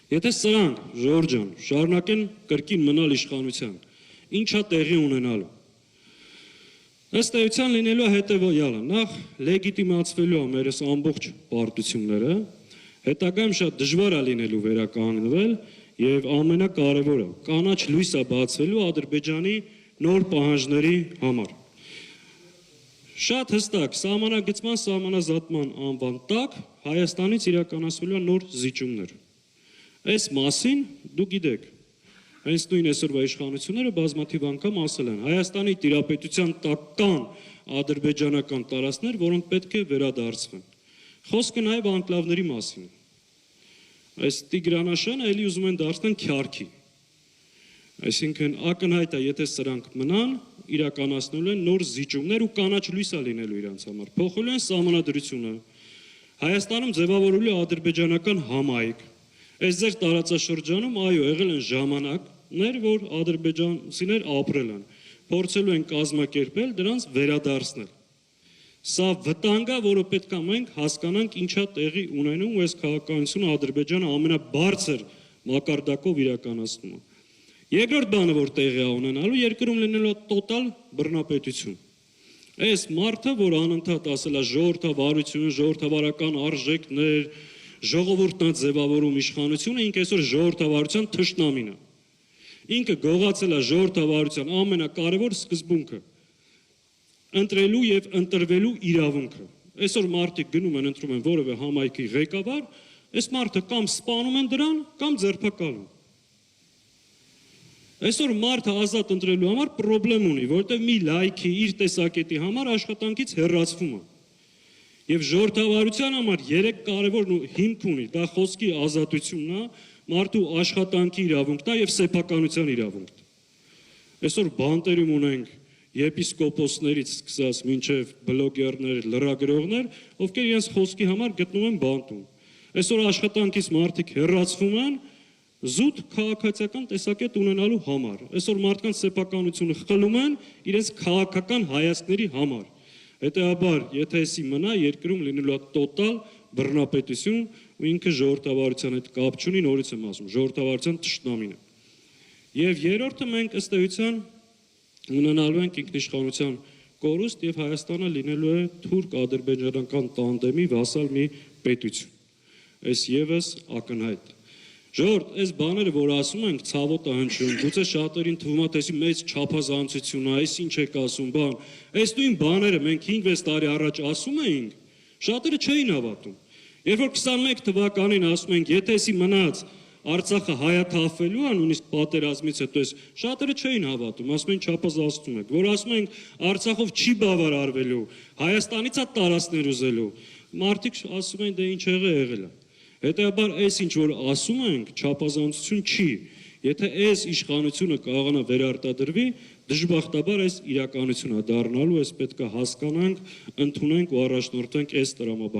Եթե սրանք, Ժորժ ջան, շարունակեն կրկին մնալ իշխանության, ինչա տեղի ունենալու։ Ըստ էության լինելու է հետևյալը, նախ լեգիտիմացվելու է մեր ամբողջ պարտությունները, հետագայում շատ դժվար է լինելու վերականգնվել եւ ամենակարևորը, կանաչ լույս է բացվելու Ադրբեջանի նոր պահանջների համար։ Շատ հստակ սահմանագծման սահմանազատման անվան տակ Հայաստանից իրականացվելու նոր զիջումներ։ Այս մասին դու գիտեք, հենց նույն այսօրվա իշխանությունները բազմաթիվ անգամ ասել են Հայաստանի տիրապետության տակ կան ադրբեջանական տարածքներ, որոնք պետք է վերադարձվեն։ Խոսքը նաև անկլավների մասին։ Այս Տիգրանաշանը էլի ուզում են դարձնել Քյարքի։ Այսինքն ակնհայտ է, եթե սրանք մնան, իրականացնելու են նոր զիջումներ ու կանաչ լույս է լինելու իրանց համար։ Փոխելու են սահմանադրությունը։ Հայաստանում ձևավորելու է ադրբեջանական համայնք։ Այս ձեր տարածաշրջանում այո, եղել են ժամանակներ, որ ադրբեջանցիներ ապրել են, փորձելու են կազմակերպել դրանց վերադարձնել։ Սա վտանգ է, որը պետք է մենք հասկանանք ինչա տեղի ունենում ու այս քաղաքականությունը Ադրբեջանը ամենաբարձր մակարդակով իրականացնում է։ Երկրորդ բանը, որ տեղի է ունենալու, երկրում լինելու է տոտալ բռնապետություն։ Այս մարդը, որ անընդհատ ասել է ժողովրդավարություն, ժողովրդավարական արժեքներ, ժողովուրդն է ձևավորում իշխանությունը, ինքը այսօր ժողովրդավարության թշնամին է։ Ինքը գողացել է ժողովրդավարության ամենակարևոր սկզբունքը՝ ընտրելու եւ ընտրվելու իրավունքը։ Այսօր մարդիկ գնում են ընտրում են որևէ համայնքի ղեկավար, այս մարդը կամ սպանում են դրան, կամ ձերբակալում։ Այսօր մարդը ազատ ընտրելու համար խնդրեմ ունի, որտեղ մի լայքի իր տեսակետի համար աշխատանքից հեռացվում է։ Եվ ժողովրդավարության համար 3 կարևոր հիմք ունի, դա խոսքի ազատությունն է, մարդու աշխատանքի իրավունքն է եւ սեփականության իրավունքն։ Այսօր բանտերում ունենք եպիսկոպոսներից սկսած մինչև բլոգերներ, լրագրողներ, ովքեր իրենց խոսքի համար գտնում են բանտում։ Այսօր աշխատանքից մարդիկ հեռացվում են զուտ քաղաքացիական տեսակետ ունենալու համար։ Այսօր մարդկանց սեփականությունը խլում են իրենց քաղաքական հայացքների համար։ Հետեւաբար, եթե էսի մնա, երկրում լինելու է տոտալ բռնապետություն ու ինքը ժողովրդավարության հետ կապ չունի, նորից եմ ասում, ժողովրդավարության թշնամին է։ Եվ երրորդը մենք ըստ էության ունենալու ենք ինքնիշխանության կորուստ եւ Հայաստանը լինելու է թուրք-ադրբեջանական տանդեմի վասալ մի պետություն։ Այս եւս ակնհայտ։ Ժողովուրդ, այս բաները, որ ասում ենք, ցավոտ է հնչում, գուցե շատերին թվում է, թե մեծ չափազանցություն է, այս ինչ եք ասում, բան։ Այս նույն բաները մենք 5-6 տարի առաջ ասում էինք, շատերը չէին հավատում։ Երբ որ 21 թվականին ասում ենք, եթե էսի մնաց Արցախը հայաթափվելու է, նույնիսկ պատերազմից հետո շատերը չէին հավատում, ասում են չափազանցում եք, որ ասում ենք Արցախով չի բավարարվելու, Հայաստանից է տարածքներ ուզելու, մարդիկ ասում են դե ինչ եղել է։ Հետեւաբար այս ինչ որ ասում ենք չափազանցություն չի, եթե այս իշխանությունը կարողանա վերարտադրվի, դժբախտաբար այս իրականություն է դառնալու, այս պետք է հասկանանք, ընդունենք ու առաջնորդենք այս տրամաբան